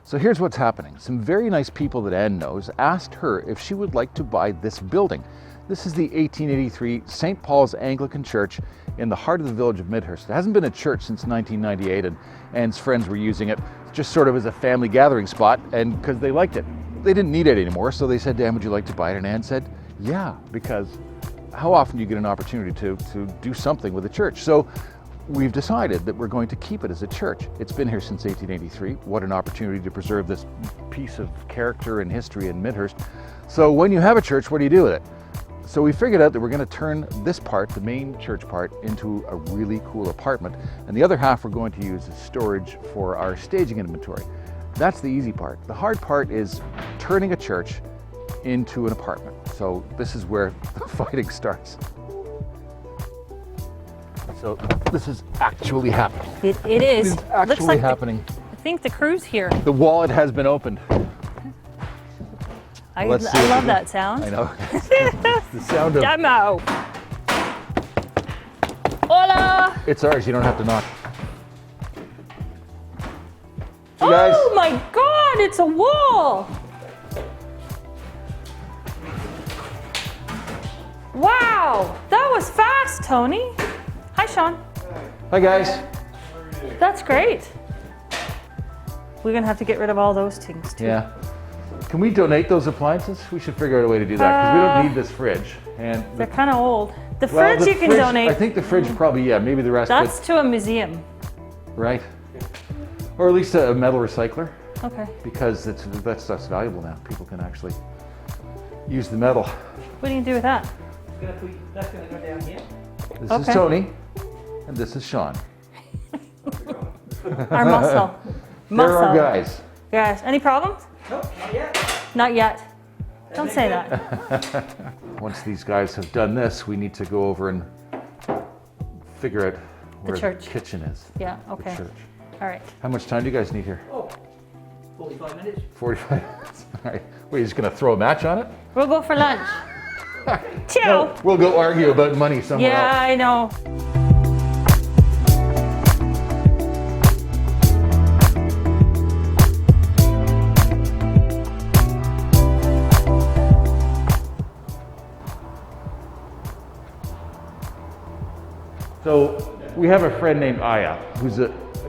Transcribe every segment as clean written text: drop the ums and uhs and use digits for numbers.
So here's what's happening. Some very nice people that Anne knows asked her if she would like to buy this building. This is the 1883 St. Paul's Anglican Church in the heart of the village of Midhurst. It hasn't been a church since 1998, and Anne's friends were using it just sort of as a family gathering spot, and because they liked it. They didn't need it anymore, so they said to Anne, would you like to buy it? And Anne said, yeah, because how often do you get an opportunity to do something with a church? So we've decided that we're going to keep it as a church. It's been here since 1883. What an opportunity to preserve this piece of character and history in Midhurst. So when you have a church, what do you do with it? So we figured out that we're going to turn this part, the main church part, into a really cool apartment. And the other half we're going to use as storage for our staging inventory. That's the easy part. The hard part is turning a church into an apartment. So this is where the fighting starts. So this is actually happening. It is. It's actually Looks like happening. I think the crew's here. The wallet has been opened. I Let's see love that sound. I know. It's the sound of... Demo. Hola. It's ours, you don't have to knock. Hey guys. Oh my God, it's a wall. Wow, that was fast, Tony. Hi, Sean. Hi guys. That's great. We're gonna have to get rid of all those things too. Yeah. Can we donate those appliances? We should figure out a way to do that because we don't need this fridge. And They're kind of old. The well, fridge the you can fridge, donate. I think the fridge probably, yeah, maybe the rest. That's to a museum. Right. Or at least a metal recycler, Okay. because that's valuable now. People can actually use the metal. What do you do with that? That's gonna go down here. This Okay. is Tony, and this is Sean. Our muscle. They're our guys. Guys, any problems? Nope, not yet. Not yet. Don't say that. Once these guys have done this, we need to go over and figure out where the church. kitchen is. Yeah, The okay. church. All right. How much time do you guys need here? Oh, 45 minutes. 45 minutes. All right. Wait, you're just going to throw a match on it? We'll go for lunch. Ciao. No, we'll go argue about money somewhere Yeah, else. I know. So we have a friend named Aya,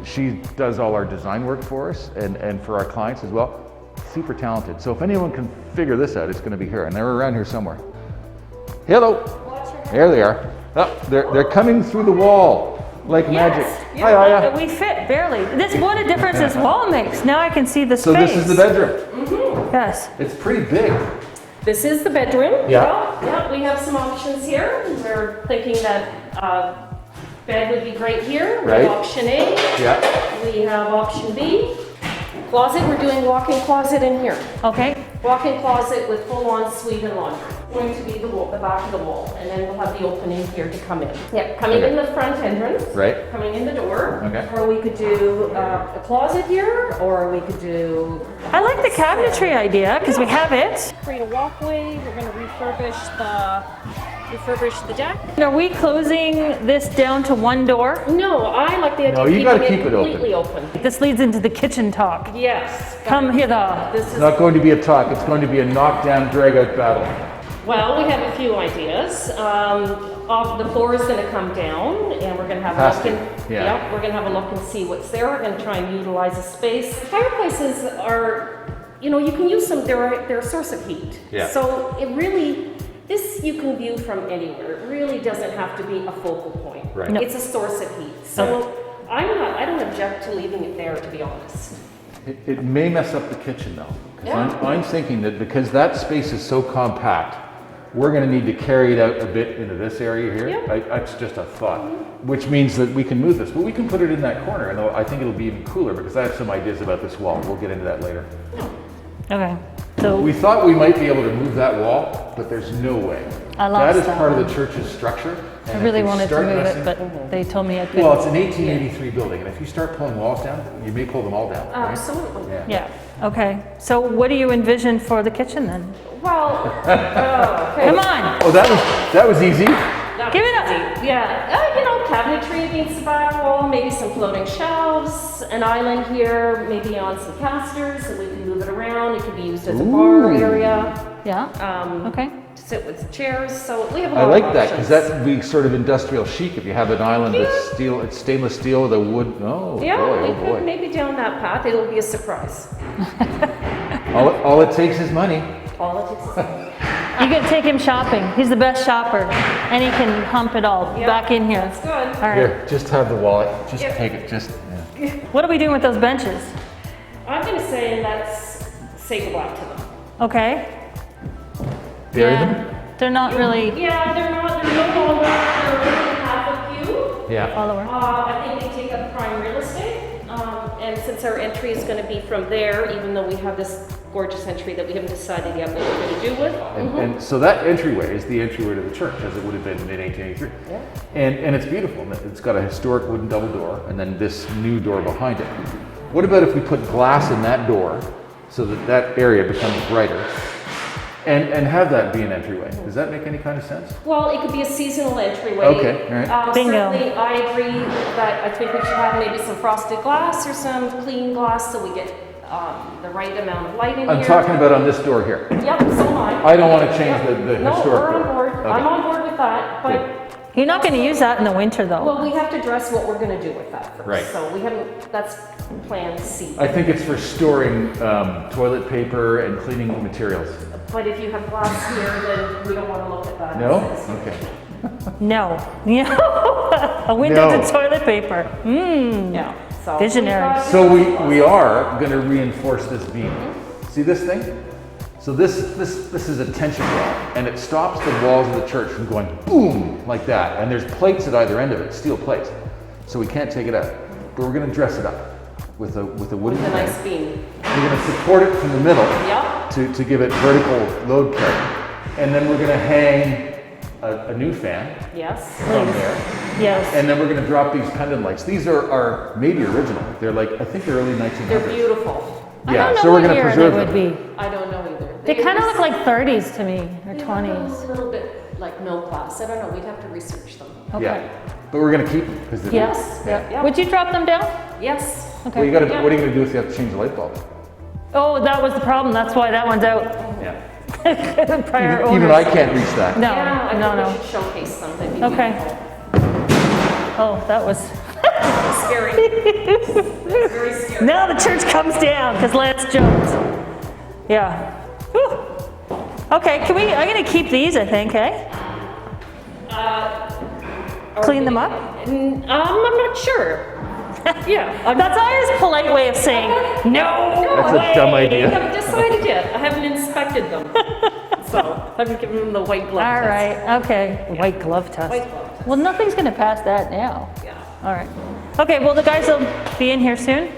she does all our design work for us and for our clients as well. Super talented. So if anyone can figure this out, it's going to be her, and they're around here somewhere. Hello. There they are. Oh, they're coming through the wall like magic. Yes. Hi, Aya. We fit barely. What a difference this wall makes. Now I can see the So space. this is the bedroom. Yes. It's pretty big. This is the bedroom. Yeah. Well, yeah, we have some options here. We're thinking that bed would be great here. We Right. have option A. Yeah. We have option B. Closet, we're doing walk-in closet in here. Okay. Walk-in closet with full-on suite and laundry. Going to be the wall, the back of the wall, and then we'll have the opening here to come in. Yeah, coming Okay. in the front entrance. Right. Coming in the door. Okay. Or we could do a closet here, or we could do I like the cabinetry idea because we have it. create a walkway. We're going to refurbish the deck. Are we closing this down to one door? No, I like the idea No, of you keeping gotta it keep it open. completely open. This leads into the kitchen talk. Yes. Come hither. This It's is, not going to be a talk. It's going to be a knockdown, drag-out battle. well, we have a few ideas. The floor is going to come down, and we're going to have Has a look to, and yeah. Yep, we're going to have a look and see what's there. We're going to try and utilize the space. Fireplaces are, you can use them. They're a source of heat. Yeah. So it really, this you can view from anywhere. It really doesn't have to be a focal point. Right. No. It's a source of heat. So I don't object to leaving it there, to be honest. It may mess up the kitchen though. 'Cause Yeah. I'm thinking that because that space is so compact, we're going to need to carry it out a bit into this area here. Yeah. That's just a thought, which means that we can move this, but we can put it in that corner, and I think it'll be even cooler because I have some ideas about this wall. We'll get into that later. Okay. So We thought we might be able to move that wall, but there's no way. I That lost is that part of one. the church's structure. I and really if we wanted to start move messing- it, but they told me I couldn't. Well, it's an 1883 building, and if you start pulling walls down, you may pull them all down, right? Absolutely. Yeah. Yeah. Okay. So what do you envision for the kitchen then? Well, okay. Come on. Oh, that was easy. That Give was it up. easy. Yeah, cabinetry against the back wall, maybe some floating shelves, an island here, maybe on some casters, so we can move it around. It could be used as a bar area. Yeah. Okay. To sit with chairs, so we have a I lot like of that because options. that would be sort of industrial chic if you have an island that's steel, it's stainless steel with a wood. Oh Yeah, boy, we oh boy. could maybe down that path. It'll be a surprise. All it takes is money. All it takes is You can take him shopping. He's the best shopper, and he can hump it all Yeah, back in here. That's good. All right. Here, just have the wallet. Just Yeah. take it. Just. Yeah. What are we doing with those benches? I'm gonna say let's say goodbye to them. Okay. Bury Yeah. them. They're not really. Yeah, they're no longer, they're only half a pew. Yeah. Follower. I think they take up prime real estate. And since our entry is gonna be from there, even though we have this gorgeous entry that we haven't decided yet what we're gonna do with. And so that entryway is the entryway to the church, as it would have been in 1883. Yeah. And it's beautiful. It's got a historic wooden double door, and then this new door behind it. What about if we put glass in that door, so that that area becomes brighter, and have that be an entryway? Does that make any kind of sense? Well, it could be a seasonal entryway. Okay, all right. Bingo. Certainly, I agree that I think we should have maybe some frosted glass or some clean glass so we get the right amount of light in I'm here. talking about on this door here. Yep, so am I. I don't want to change the No, historic we're door. on board. Okay. I'm on board with that, but You're not going to use that in the winter, though. well, we have to address what we're going to do with that first. Right. So we haven't. That's plan C. I think it's for storing toilet paper and cleaning materials. But if you have glass here, then we don't want to look at that. No? Okay. No. A window No. to toilet paper. Yeah. So Visionary. we've got- So we are going to reinforce this beam. See this thing? So this is a tension wall, and it stops the walls of the church from going boom like that. And there's plates at either end of it, steel plates. So we can't take it out. But we're going to dress it up with a wooden with a frame. nice beam. We're going to support it from the middle Yep. to give it vertical load carry. And then we're going to hang a new fan Yes. from there. Yes. And then we're going to drop these pendant lights. These are maybe original. They're like, I think they're early 1900s. They're beautiful. I Yeah, don't know so we're what going to year preserve they them. would be. I don't know either. They kind of look like 30s to me, or They look 20s. A little bit like middle class. I don't know. We'd have to research them. Okay. Yeah, but we're going to keep them because they're Yes. Yeah. Yep. Would you drop them down? Yes. Okay. Well, you gotta, Yeah. what are you going to do if you have to change the light bulb? Oh, that was the problem. That's why that one's out. Yeah. Prior Even owners. I can't reach that. No, Yeah, I no, think no. we should showcase them. That'd be Okay. beautiful. Oh, that was. Scary. That's very scary. Now the church comes down because Lance jumped. Yeah. Whew. Okay, I'm going to keep these, I think, eh? Clean them up? I'm not sure. Yeah. That's Ira's polite way of saying no. That's a dumb I idea. haven't decided yet. I haven't inspected them. So I haven't given them the white glove All test. right, okay. White glove test. White glove test. Well, nothing's going to pass that now. Yeah. All right. Okay, well, the guys will be in here soon.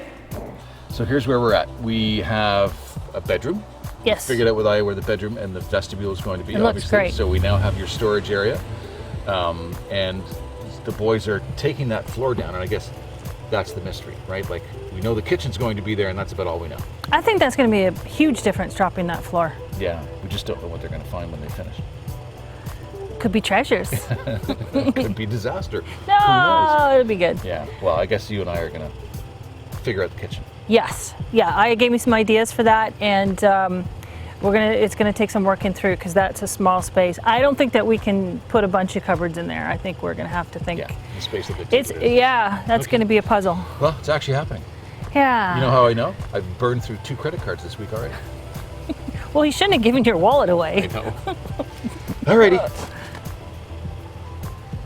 So here's where we're at. We have a bedroom. Yes. Figured out with Aya where the bedroom and the vestibule is going to be. It looks obviously. great. So we now have your storage area, and the boys are taking that floor down. And I guess that's the mystery, right? Like we know the kitchen's going to be there, and that's about all we know. I think that's going to be a huge difference dropping that floor. Yeah, we just don't know what they're going to find when they finish. Could be treasures. It could be disaster. No, it'll be good. Yeah. Well, I guess you and I are going to figure out the kitchen. Yes. Yeah, Aya gave me some ideas for that, and it's gonna take some working through because that's a small space. I don't think that we can put a bunch of cupboards in there. I think we're gonna have to think. Yeah, the space that It's that's Okay. gonna be a puzzle. Well, it's actually happening. Yeah. You know how I know? I've burned through 2 credit cards this week already. Well, you shouldn't have given your wallet away. No. Alrighty.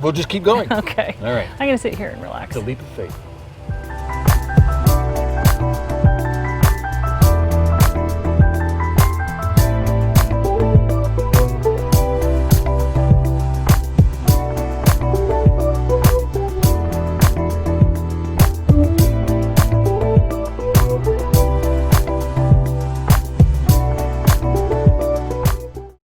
We'll just keep going. Okay. All right. I'm gonna sit here and relax. It's a leap of faith.